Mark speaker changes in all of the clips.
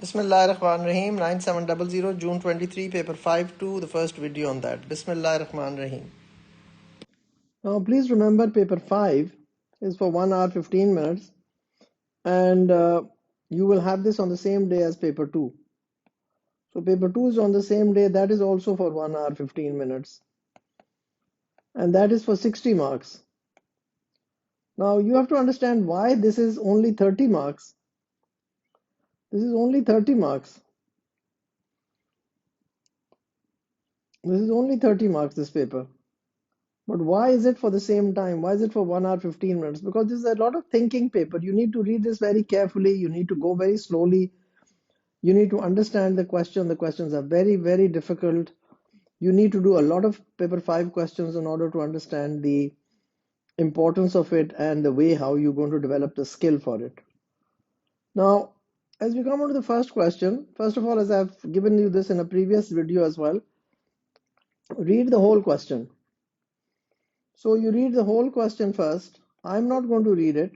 Speaker 1: Bismillahirrahmanirrahim. 9700 June 23 paper 5-2, the first video on that. Bismillahirrahmanirrahim. Now please remember paper 5 is for 1 hour 15 minutes and you will have this on the same day as paper 2. So paper 2 is on the same day, that is also for 1 hour 15 minutes and that is for 60 marks. Now you have to understand why this is only 30 marks. This is only 30 marks. This is only 30 marks, this paper. But why is it for the same time? Why is it for 1 hour 15 minutes? Because this is a lot of thinking paper. You need to read this very carefully. You need to go very slowly. You need to understand the question. The questions are very, very difficult. You need to do a lot of paper 5 questions in order to understand the importance of it and the way how you're going to develop the skill for it. Now, as we come on to the first question, first of all, as I've given you this in a previous video as well, read the whole question. So you read the whole question first. I'm not going to read it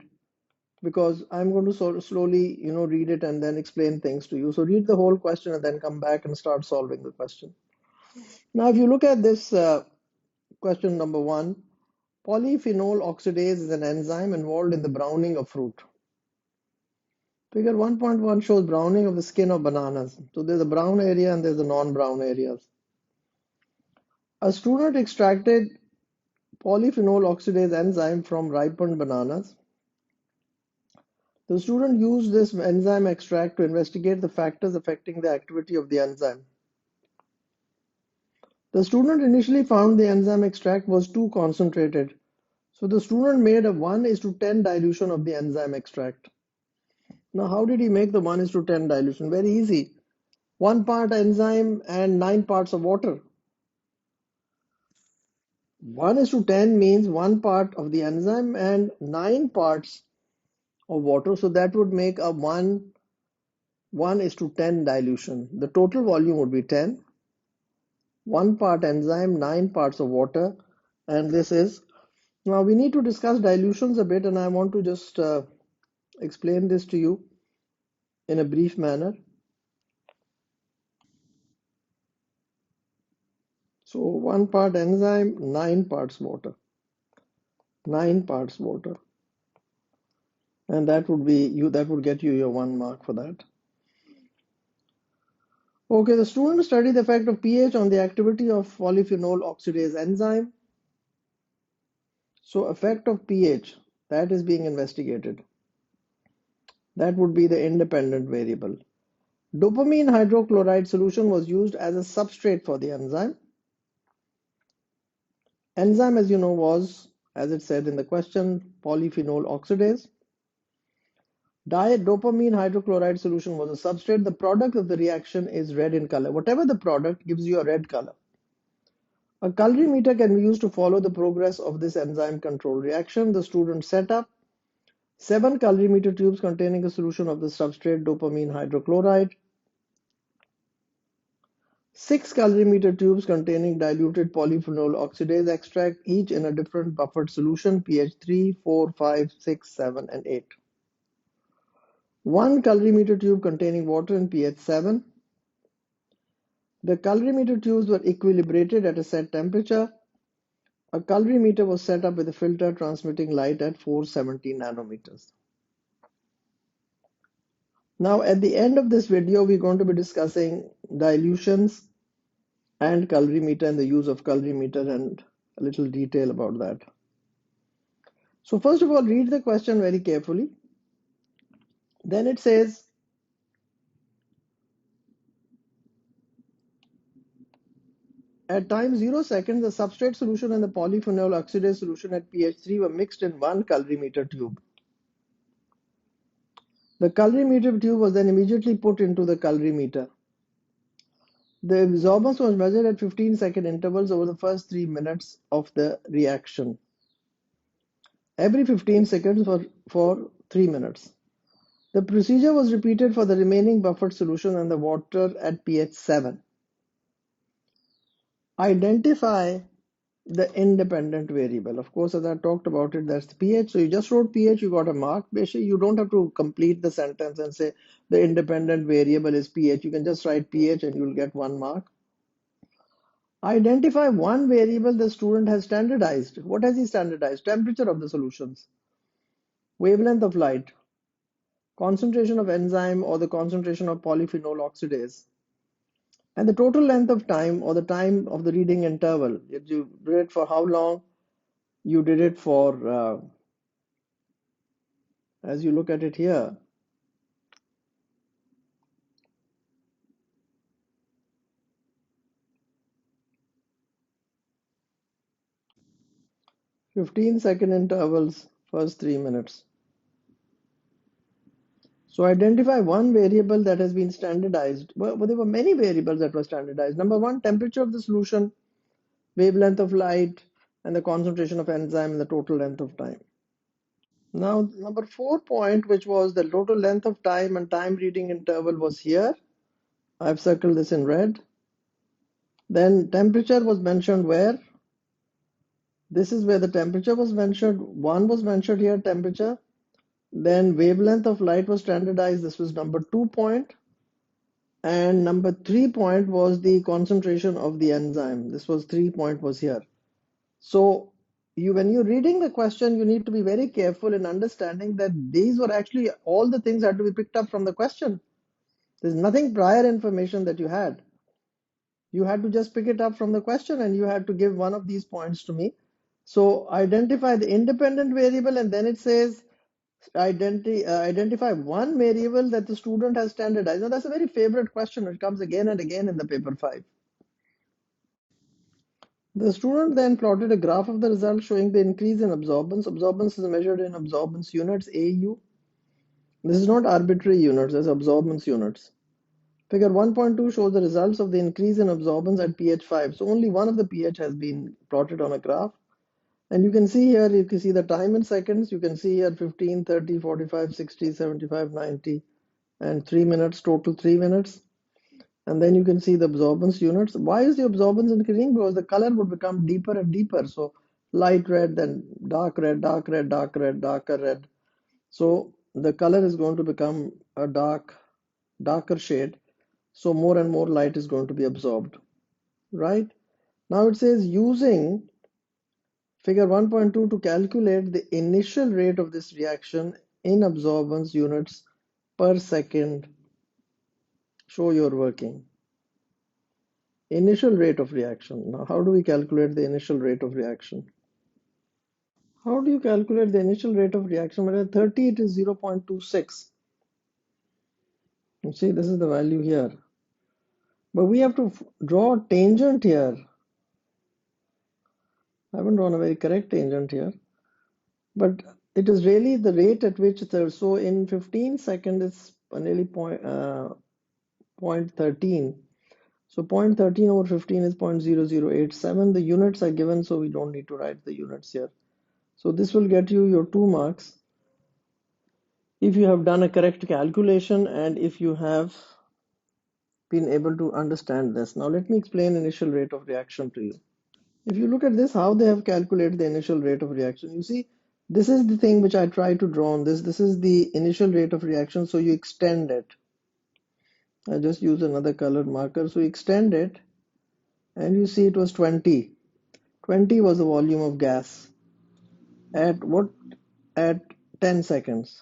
Speaker 1: because I'm going to sort of slowly, read it and then explain things to you. So read the whole question and then come back and start solving the question. Now, if you look at this question number 1, polyphenol oxidase is an enzyme involved in the browning of fruit. Figure 1.1 shows browning of the skin of bananas. So there's a brown area and there's the non-brown areas. A student extracted polyphenol oxidase enzyme from ripened bananas. The student used this enzyme extract to investigate the factors affecting the activity of the enzyme. The student initially found the enzyme extract was too concentrated. So the student made a 1:10 dilution of the enzyme extract. Now, how did he make the 1:10 dilution? Very easy. 1 part enzyme and 9 parts of water. 1:10 means 1 part of the enzyme and 9 parts of water. So that would make a 1:10 dilution. The total volume would be 10. 1 part enzyme, 9 parts of water, and this is. Now we need to discuss dilutions a bit, and I want to just explain this to you in a brief manner. So 1 part enzyme, 9 parts water. 9 parts water. And that would be that would get you your 1 mark for that. Okay, the student studied the effect of pH on the activity of polyphenol oxidase enzyme. So effect of pH, that is being investigated. That would be the independent variable. Dopamine hydrochloride solution was used as a substrate for the enzyme. Enzyme, as you know, was, as it said in the question, polyphenol oxidase. Dopamine hydrochloride solution was a substrate. The product of the reaction is red in color. Whatever the product gives you a red color. A colorimeter can be used to follow the progress of this enzyme control reaction. The student set up 7 colorimeter tubes containing a solution of the substrate dopamine hydrochloride, 6 colorimeter tubes containing diluted polyphenol oxidase extract, each in a different buffered solution, pH 3, 4, 5, 6, 7, and 8. 1 colorimeter tube containing water in pH 7. The colorimeter tubes were equilibrated at a set temperature. A colorimeter was set up with a filter transmitting light at 470 nanometers. Now, at the end of this video, we're going to be discussing dilutions and colorimeter and the use of colorimeter and a little detail about that. So first of all, read the question very carefully. Then it says, at time 0 seconds, the substrate solution and the polyphenol oxidase solution at pH 3 were mixed in 1 colorimeter tube. The colorimeter tube was then immediately put into the colorimeter. The absorbance was measured at 15-second intervals over the first 3 minutes of the reaction. Every 15 seconds for 3 minutes. The procedure was repeated for the remaining buffered solution and the water at pH 7. Identify The independent variable. Of course, as I talked about it, that's the pH. So you just wrote pH, you got a mark. Basically, you don't have to complete the sentence and say the independent variable is pH. You can just write pH and you'll get 1 mark. Identify one variable the student has standardized. What has he standardized? Temperature of the solutions, wavelength of light, concentration of enzyme or the concentration of polyphenol oxidase, and the total length of time or the time of the reading interval. You did it for how long? You did it for, as you look at it here, 15-second intervals, first 3 minutes. So identify one variable that has been standardized. Well, there were many variables that were standardized. Number one, temperature of the solution, wavelength of light, and the concentration of enzyme and the total length of time. Now, number 4 point, which was the total length of time and time reading interval, was here. I've circled this in red. Then temperature was mentioned where? This is where the temperature was mentioned. One was mentioned here, temperature. Then wavelength of light was standardized. This was number 2 point. And number 3 point was the concentration of the enzyme. This was 3 point was here. So when you're reading the question, you need to be very careful in understanding that these were actually all the things that had to be picked up from the question. There's nothing prior information that you had. You had to just pick it up from the question and you had to give one of these points to me. So identify the independent variable, and then it says identify one variable that the student has standardized. Now that's a very favorite question. It comes again and again in the paper 5. The student then plotted a graph of the result showing the increase in absorbance. Absorbance is measured in absorbance units, AU. This is not arbitrary units, as absorbance units. Figure 1.2 shows the results of the increase in absorbance at pH 5. So only one of the pH has been plotted on a graph. And you can see here, you can see the time in seconds. You can see here 15, 30, 45, 60, 75, 90, and 3 minutes, total 3 minutes. And then you can see the absorbance units. Why is the absorbance increasing? Because the color would become deeper and deeper. So light red, then dark red, dark red, dark red, darker red. So the color is going to become a darker shade. So more and more light is going to be absorbed, right? Now it says using figure 1.2 to calculate the initial rate of this reaction in absorbance units per second. Show your working. Initial rate of reaction. Now, how do we calculate the initial rate of reaction? How do you calculate the initial rate of reaction? When at 30, it is 0.26. You see, this is the value here. But we have to draw a tangent here. I haven't drawn a very correct tangent here. But it is really the rate at which it's so in 15 seconds it's nearly 0.13. So 0.13 over 15 is 0.0087. The units are given, so we don't need to write the units here. So this will get you your 2 marks if you have done a correct calculation and if you have been able to understand this. Now let me explain initial rate of reaction to you. If you look at this, how they have calculated the initial rate of reaction, you see, this is the thing which I try to draw on this. This is the initial rate of reaction, so you extend it. I just use another colored marker. So you extend it, and you see it was 20. 20 was the volume of gas at what? At 10 seconds.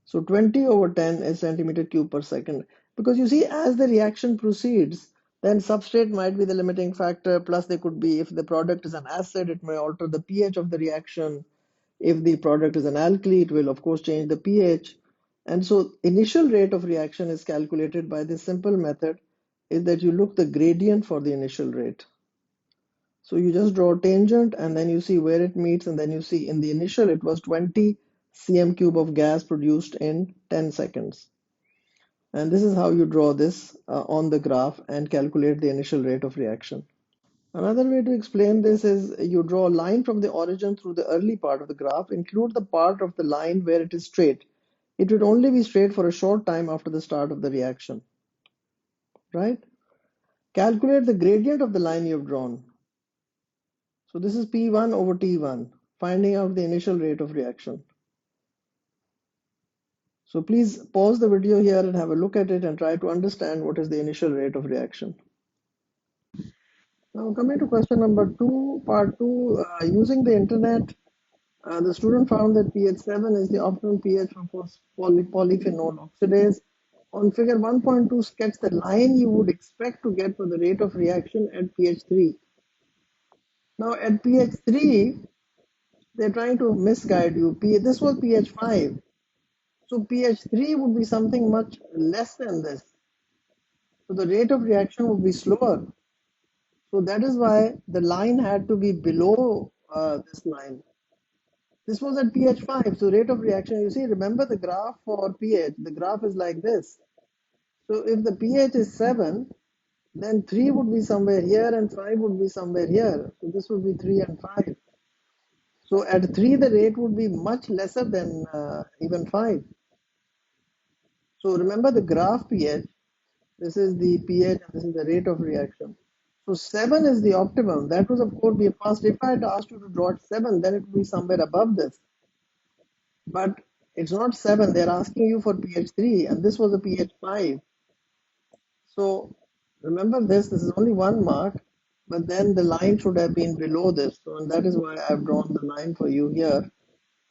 Speaker 1: So 20 over 10 is centimeter cube per second. Because you see, as the reaction proceeds, then substrate might be the limiting factor. Plus, there could be, if the product is an acid, it may alter the pH of the reaction. If the product is an alkali, it will, of course, change the pH. And so, initial rate of reaction is calculated by this simple method, is that you look the gradient for the initial rate. So you just draw a tangent and then you see where it meets, and then you see in the initial it was 20 cm cube of gas produced in 10 seconds. And this is how you draw this on the graph and calculate the initial rate of reaction. Another way to explain this is you draw a line from the origin through the early part of the graph, include the part of the line where it is straight. It would only be straight for a short time after the start of the reaction, right? Calculate the gradient of the line you have drawn. So this is P1 over T1, finding out the initial rate of reaction. So please pause the video here and have a look at it and try to understand what is the initial rate of reaction. Now coming to question number 2, part 2, using the internet, the student found that pH 7 is the optimum pH for polyphenol oxidase. On figure 1.2, sketch the line you would expect to get for the rate of reaction at pH 3. Now at pH 3, they're trying to misguide you. This was pH 5. So pH 3 would be something much less than this. So the rate of reaction would be slower. So that is why the line had to be below this line. This was at pH 5. So rate of reaction, you see, remember the graph for pH. The graph is like this. So if the pH is 7, then 3 would be somewhere here and 5 would be somewhere here. So this would be 3 and 5. So at 3, the rate would be much lesser than even 5. So remember the graph pH. This is the pH and this is the rate of reaction. So 7 is the optimum. That was, of course, be fast. If I had asked you to draw at 7, then it would be somewhere above this. But it's not 7. They're asking you for pH 3, and this was a pH 5. So remember this. This is only 1 mark, but then the line should have been below this. So, and that is why I've drawn the line for you here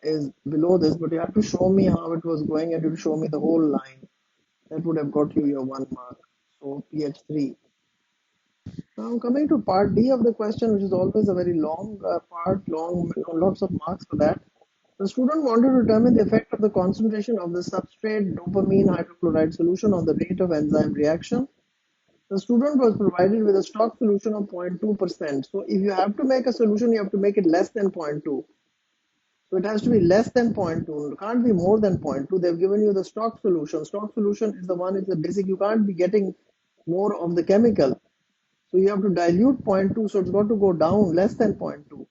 Speaker 1: is below this. But you have to show me how it was going, and you show me the whole line. That would have got you your 1 mark. So pH 3. Now coming to part D of the question, which is always a very long part, lots of marks for that. The student wanted to determine the effect of the concentration of the substrate dopamine hydrochloride solution on the rate of enzyme reaction. The student was provided with a stock solution of 0.2%. So if you have to make a solution, you have to make it less than 0.2. So it has to be less than 0.2. It can't be more than 0.2. They've given you the stock solution. Stock solution is the one, is the basic. You can't be getting more of the chemical. So you have to dilute 0.2, so it's got to go down less than 0.2.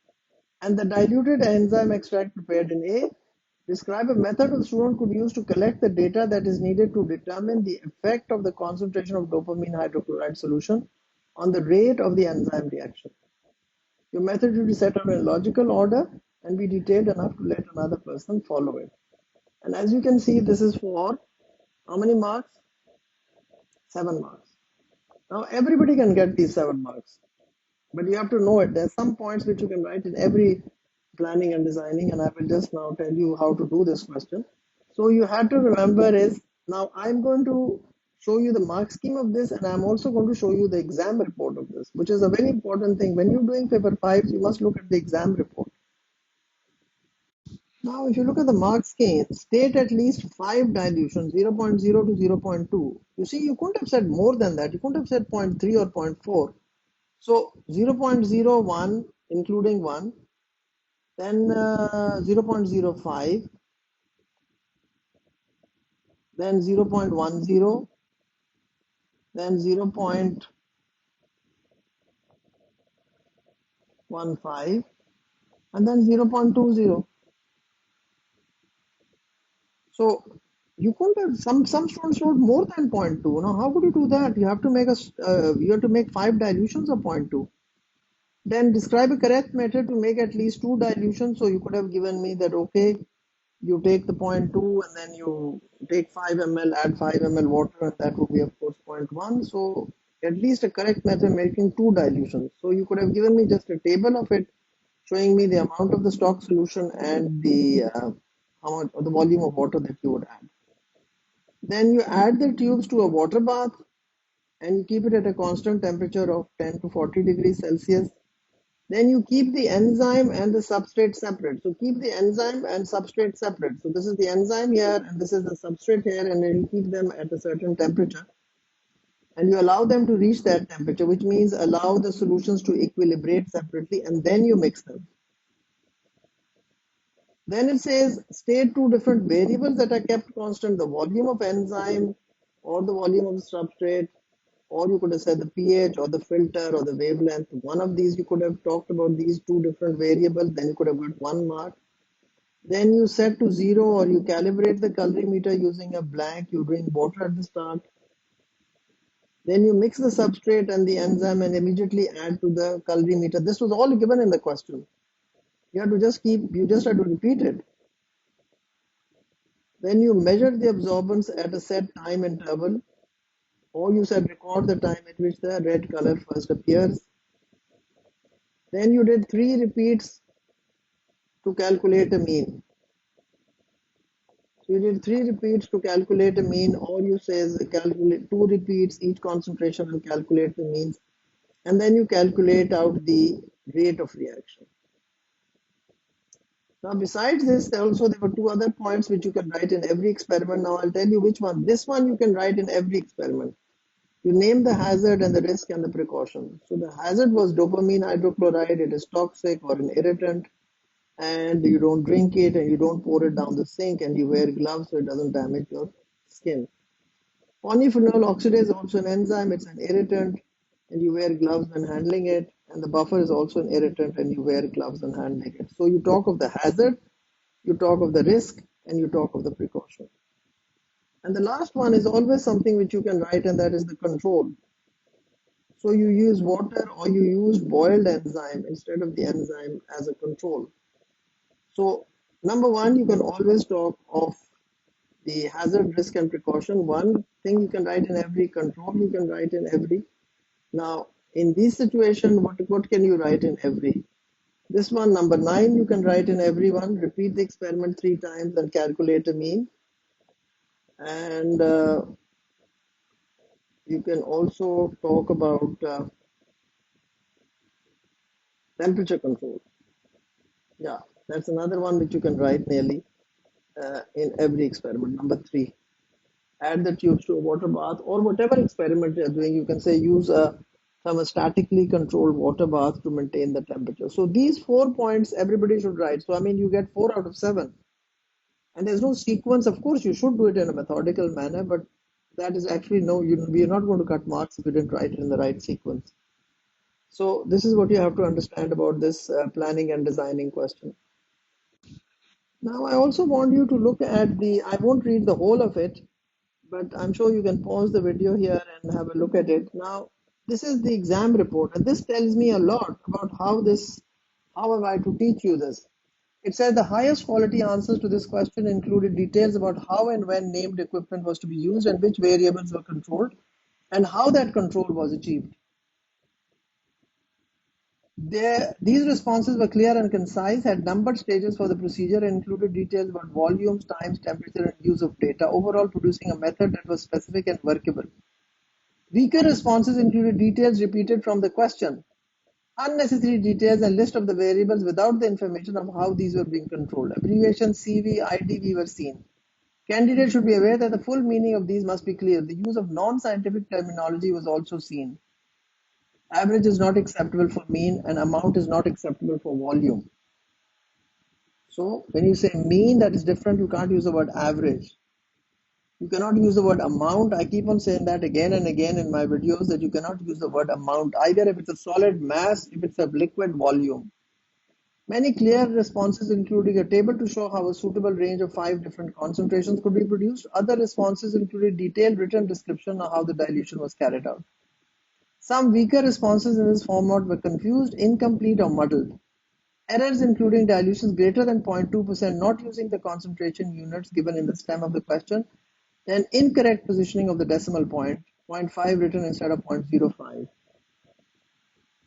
Speaker 1: And the diluted enzyme extract prepared in A, describe a method the student could use to collect the data that is needed to determine the effect of the concentration of dopamine hydrochloride solution on the rate of the enzyme reaction. Your method should be set up in a logical order and be detailed enough to let another person follow it. And as you can see, this is for how many marks? 7 marks. Now everybody can get these 7 marks, but you have to know it. There's some points which you can write in every planning and designing, and I will just now tell you how to do this question. So you have to remember is, now I'm going to show you the mark scheme of this, and I'm also going to show you the exam report of this, which is a very important thing. When you're doing paper 5s, you must look at the exam report. Now, if you look at the mark scheme, state at least 5 dilutions, 0.0 to 0.2. You see, you couldn't have said more than that. You couldn't have said 0.3 or 0.4. So 0.01, including 1, then 0.05, then 0.10, then 0.15, and then 0.20. So you couldn't have, some students wrote more than 0.2. Now how could you do that? You have to make you have to make 5 dilutions of 0.2. Then describe a correct method to make at least 2 dilutions. So you could have given me that, okay, you take the 0.2 and then you take 5 ml, add 5 ml water, and that would be of course 0.1. So at least a correct method making 2 dilutions. So you could have given me just a table of it, showing me the amount of the stock solution and the amount of the volume of water that you would add. Then you add the tubes to a water bath and you keep it at a constant temperature of 10 to 40 degrees Celsius. Then you keep the enzyme and the substrate separate. So keep the enzyme and substrate separate. So this is the enzyme here and this is the substrate here, and then you keep them at a certain temperature. And you allow them to reach that temperature, which means allow the solutions to equilibrate separately, and then you mix them. Then it says state 2 different variables that are kept constant, the volume of enzyme or the volume of the substrate, or you could have said the pH or the filter or the wavelength. One of these you could have talked about these 2 different variables, then you could have got 1 mark. Then you set to 0 or you calibrate the colorimeter using a blank, you drink water at the start. Then you mix the substrate and the enzyme and immediately add to the calorimeter. This was all given in the question. You have to just you just have to repeat it. Then you measure the absorbance at a set time interval, or you said record the time at which the red color first appears. Then you did 3 repeats to calculate a mean. So you did 3 repeats to calculate a mean, or you says calculate 2 repeats, each concentration will calculate the means, and then you calculate out the rate of reaction. Now, besides this, there were 2 other points which you can write in every experiment. Now, I'll tell you which one. This one you can write in every experiment. You name the hazard and the risk and the precaution. So the hazard was dopamine hydrochloride. It is toxic or an irritant, and you don't drink it and you don't pour it down the sink, and you wear gloves so it doesn't damage your skin. Polyphenol oxidase is also an enzyme. It's an irritant, and you wear gloves when handling it. And the buffer is also an irritant, and you wear gloves when handling it. So you talk of the hazard, you talk of the risk, and you talk of the precaution. And the last one is always something which you can write, and that is the control. So you use water or you use boiled enzyme instead of the enzyme as a control. So number one, you can always talk of the hazard, risk, and precaution. One thing you can write in every, control you can write in every. Now, in this situation, what can you write in every? This one, number 9, you can write in every one. Repeat the experiment 3 times and calculate a mean. And you can also talk about temperature control. Yeah, that's another one which you can write nearly in every experiment. Number 3, add the tubes to a water bath, or whatever experiment you're doing, you can say use a thermostatically controlled water bath to maintain the temperature. So these 4 points everybody should write. So I mean, you get 4 out of 7. And there's no sequence. Of course, you should do it in a methodical manner, but that is actually we are not going to cut marks if you didn't write it in the right sequence. So this is what you have to understand about this planning and designing question. Now, I also want you to look at I won't read the whole of it, but I'm sure you can pause the video here and have a look at it. Now, this is the exam report, and this tells me a lot about how am I to teach you this. It said the highest quality answers to this question included details about how and when named equipment was to be used and which variables were controlled and how that control was achieved. These responses were clear and concise, had numbered stages for the procedure, and included details about volumes, times, temperature, and use of data, overall producing a method that was specific and workable. Weaker responses included details repeated from the question, unnecessary details, and list of the variables without the information of how these were being controlled. Abbreviations CV, IDV were seen. Candidates should be aware that the full meaning of these must be clear. The use of non-scientific terminology was also seen. Average is not acceptable for mean, and amount is not acceptable for volume. So when you say mean, that is different. You can't use the word average. You cannot use the word amount. I keep on saying that again and again in my videos, that you cannot use the word amount either if it's a solid mass, if it's a liquid volume. Many clear responses including a table to show how a suitable range of 5 different concentrations could be produced. Other responses included detailed written description of how the dilution was carried out. Some weaker responses in this format were confused, incomplete, or muddled. Errors including dilutions greater than 0.2%, not using the concentration units given in the stem of the question, and incorrect positioning of the decimal point, 0.5 written instead of 0.05.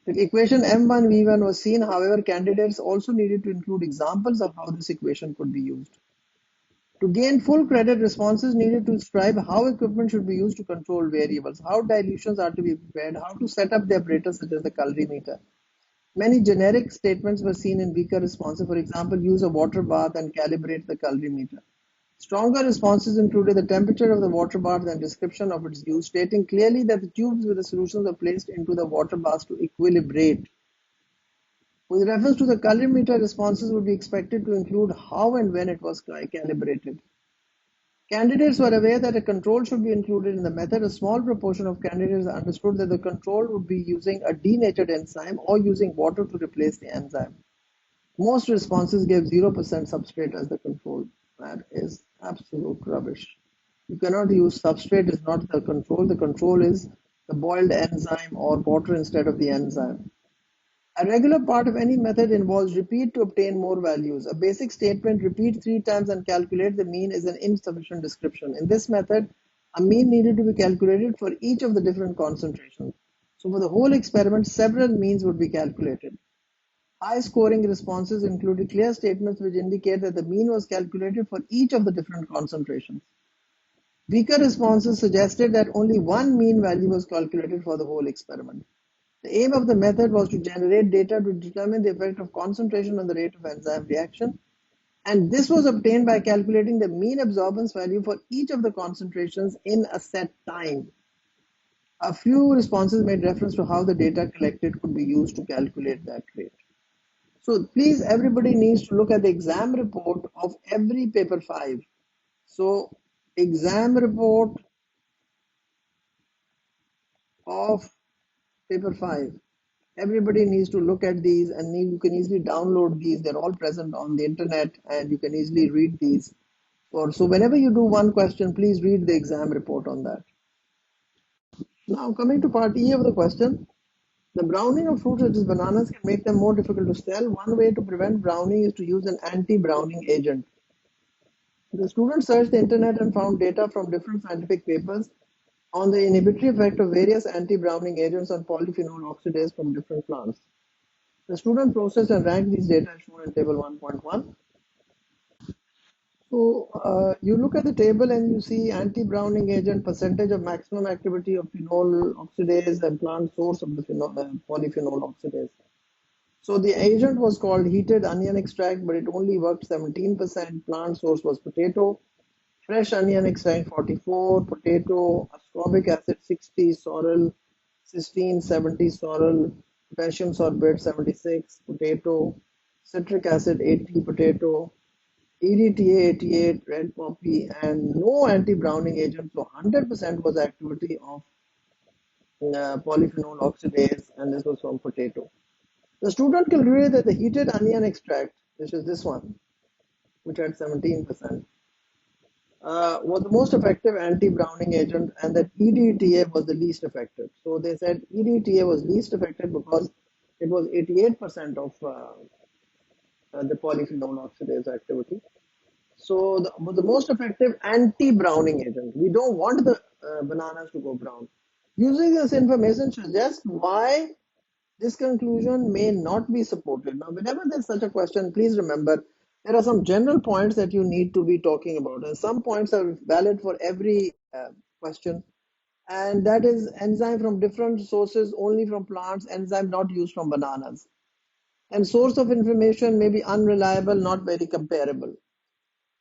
Speaker 1: The equation M1V1 was seen, however, candidates also needed to include examples of how this equation could be used. To gain full credit, responses needed to describe how equipment should be used to control variables, how dilutions are to be prepared, how to set up the apparatus such as the calorimeter. Many generic statements were seen in weaker responses. For example, use a water bath and calibrate the calorimeter. Stronger responses included the temperature of the water bath and description of its use, stating clearly that the tubes with the solutions are placed into the water bath to equilibrate. With reference to the calorimeter, responses would be expected to include how and when it was calibrated. Candidates were aware that a control should be included in the method. A small proportion of candidates understood that the control would be using a denatured enzyme or using water to replace the enzyme. Most responses gave 0% substrate as the control. That is absolute rubbish. You cannot use substrate is not the control. The control is the boiled enzyme or water instead of the enzyme. A regular part of any method involves repeat to obtain more values. A basic statement, repeat 3 times and calculate the mean, is an insufficient description. In this method, a mean needed to be calculated for each of the different concentrations. So for the whole experiment, several means would be calculated. High scoring responses included clear statements which indicate that the mean was calculated for each of the different concentrations. Weaker responses suggested that only one mean value was calculated for the whole experiment. The aim of the method was to generate data to determine the effect of concentration on the rate of enzyme reaction, and this was obtained by calculating the mean absorbance value for each of the concentrations in a set time. A few responses made reference to how the data collected could be used to calculate that rate. So please, everybody needs to look at the exam report of every paper 5. So exam report of paper 5. Everybody needs to look at these, and you can easily download these. They're all present on the internet and you can easily read these. So whenever you do one question, please read the exam report on that. Now coming to part E of the question, the browning of fruits such as bananas can make them more difficult to sell. One way to prevent browning is to use an anti-browning agent. The students searched the internet and found data from different scientific papers on the inhibitory effect of various anti-browning agents on polyphenol oxidase from different plants. The student processed and ranked these data as shown in table 1.1. So you look at the table and you see anti-browning agent, percentage of maximum activity of phenol oxidase, and plant source of the polyphenol oxidase. So the agent was called heated onion extract, but it only worked 17%. Plant source was potato. Fresh onion extract 44, potato, ascorbic acid 60, sorrel, cysteine 70, sorrel, potassium sorbate 76, potato, citric acid 80, potato, EDTA 88, red poppy, and no anti-browning agent. So 100% was activity of polyphenol oxidase, and this was from potato. The student concluded that the heated onion extract, which is this one, which had 17%, was the most effective anti-browning agent, and that EDTA was the least effective. So they said EDTA was least effective because it was 88% of the polyphenol oxidase activity. So was the most effective anti-browning agent. We don't want the bananas to go brown. Using this information suggests why this conclusion may not be supported. Now, whenever there's such a question, please remember there are some general points that you need to be talking about, and some points are valid for every question. And that is enzyme from different sources, only from plants, enzyme not used from bananas. And source of information may be unreliable, not very comparable.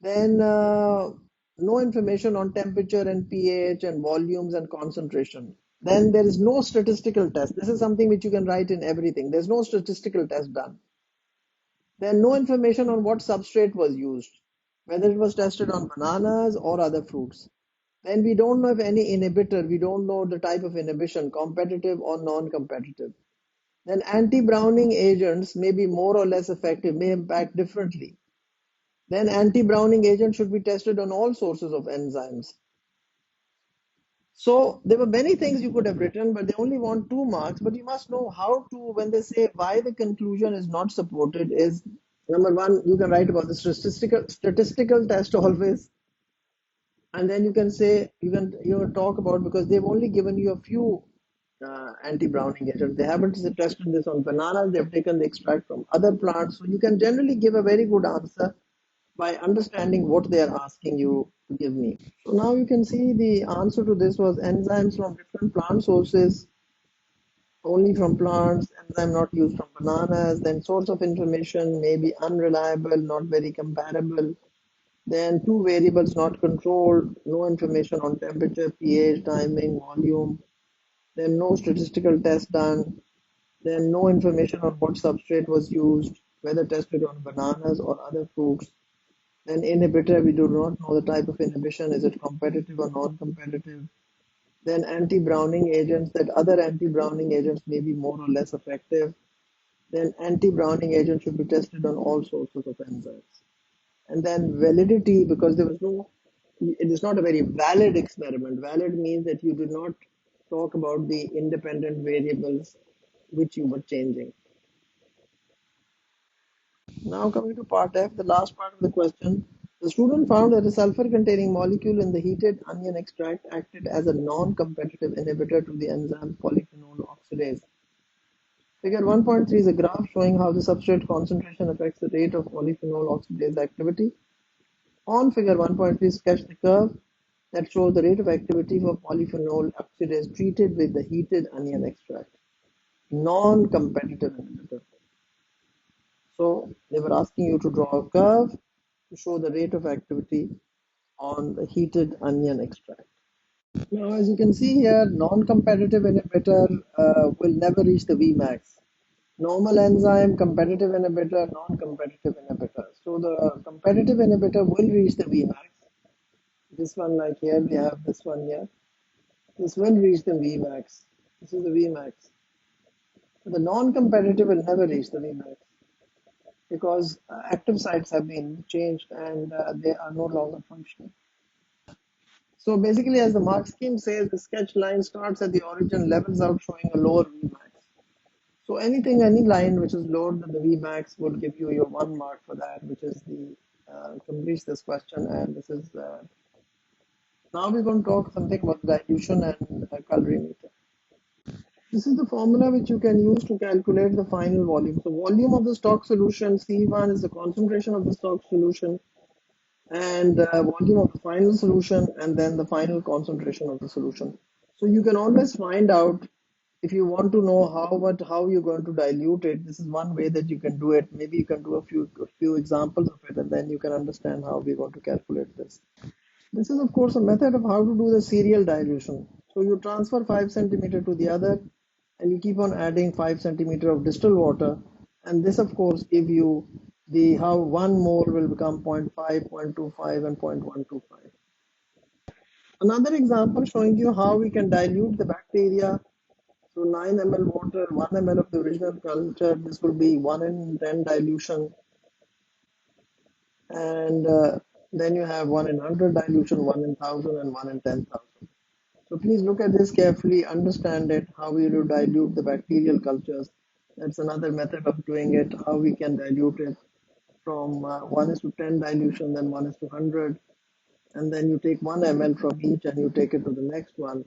Speaker 1: Then no information on temperature and pH and volumes and concentration. Then there is no statistical test. This is something which you can write in everything. There's no statistical test done. Then no information on what substrate was used, whether it was tested on bananas or other fruits. Then we don't know if any inhibitor, we don't know the type of inhibition, competitive or non-competitive. Then anti-browning agents may be more or less effective, may impact differently. Then anti-browning agent should be tested on all sources of enzymes. So there were many things you could have written, but they only want 2 marks. But you must know how to, when they say why the conclusion is not supported, is number one, you can write about the statistical test always. And then you can say, you talk about, because they've only given you a few anti-browning agents. They haven't tested this on bananas, they've taken the extract from other plants. So you can generally give a very good answer by understanding what they are asking you to give me. So now you can see the answer to this was enzymes from different plant sources, only from plants, enzyme not used from bananas, then source of information may be unreliable, not very comparable, then two variables not controlled, no information on temperature, pH, timing, volume, then no statistical test done, then no information on what substrate was used, whether tested on bananas or other fruits. Then inhibitor, we do not know the type of inhibition, is it competitive or non-competitive. Then anti-browning agents, that other anti-browning agents may be more or less effective. Then anti-browning agents should be tested on all sources of enzymes. And then validity, because there was no, it is not a very valid experiment. Valid means that you did not talk about the independent variables which you were changing. Now coming to part F, the last part of the question. The student found that a sulfur-containing molecule in the heated onion extract acted as a non-competitive inhibitor to the enzyme polyphenol oxidase. Figure 1.3 is a graph showing how the substrate concentration affects the rate of polyphenol oxidase activity. On figure 1.3, sketch the curve that shows the rate of activity for polyphenol oxidase treated with the heated onion extract. Non-competitive inhibitor. So they were asking you to draw a curve to show the rate of activity on the heated onion extract. Now, as you can see here, non-competitive inhibitor will never reach the Vmax. Normal enzyme, competitive inhibitor, non-competitive inhibitor. So the competitive inhibitor will reach the Vmax. This one, like here, we have this one here. This will reach the Vmax. This is the Vmax. The non-competitive will never reach the Vmax because active sites have been changed and they are no longer functioning. So basically, as the mark scheme says, the sketch line starts at the origin, levels out, showing a lower Vmax. So anything, any line which is lower than the Vmax will give you your 1 mark for that, which is the completes this question. And this is now we're going to talk something about dilution and colorimeter. This is the formula which you can use to calculate the final volume. So volume of the stock solution, C1 is the concentration of the stock solution, and volume of the final solution, and then the final concentration of the solution. So you can always find out if you want to know how you're going to dilute it. This is one way that you can do it. Maybe you can do a few examples of it, and then you can understand how we're going to calculate this. This is of course a method of how to do the serial dilution. So you transfer 5 centimeter to the other, and you keep on adding 5 centimeter of distilled water, and this of course give you the how 1 mole will become zero point 0.5, 0.25, and 0.125. Another example showing you how we can dilute the bacteria. So 9 ml water, 1 ml of the original culture. This will be 1 in 10 dilution, and then you have 1 in 100 dilution, 1 in 1000, and 1 in 10,000. So please look at this carefully, understand it, how we will dilute the bacterial cultures. That's another method of doing it, how we can dilute it from 1 is to 10 dilution, then 1 is to 100, and then you take 1 ml from each and you take it to the next one,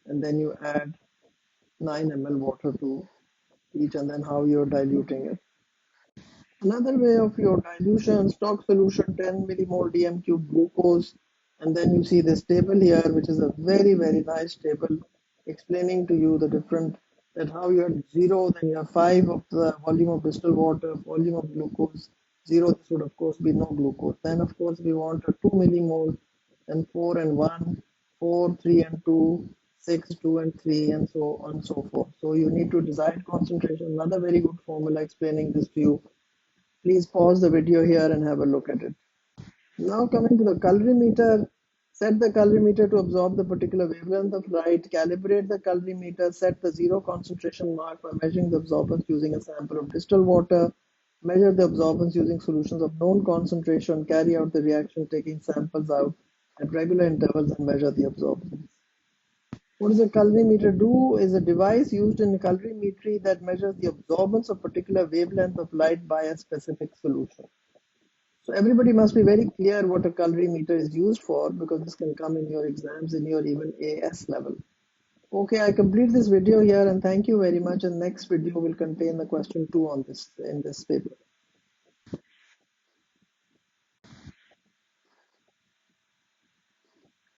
Speaker 1: and then you add 9 ml water to each, and then how you're diluting it. Another way of your dilution, stock solution 10 millimole dm cube glucose, and then you see this table here, which is a very nice table explaining to you the different that how you have 0, then you have 5 of the volume of distilled water, volume of glucose 0. This would of course be no glucose. Then of course we want a 2 millimole, then 4 and 1, 4, 3 and 2, 6, 2 and 3, and so on and so forth. So you need to decide concentration. Another very good formula explaining this to you. Please pause the video here and have a look at it. Now coming to the colorimeter, set the colorimeter to absorb the particular wavelength of light, calibrate the colorimeter, set the 0 concentration mark by measuring the absorbance using a sample of distilled water, measure the absorbance using solutions of known concentration, carry out the reaction taking samples out at regular intervals and measure the absorbance. What does a colorimeter do? Is a device used in colorimetry that measures the absorbance of particular wavelength of light by a specific solution. So everybody must be very clear what a colorimeter is used for, because this can come in your exams in your even AS level. Okay, I complete this video here and thank you very much, and next video will contain the question 2 on this in this paper.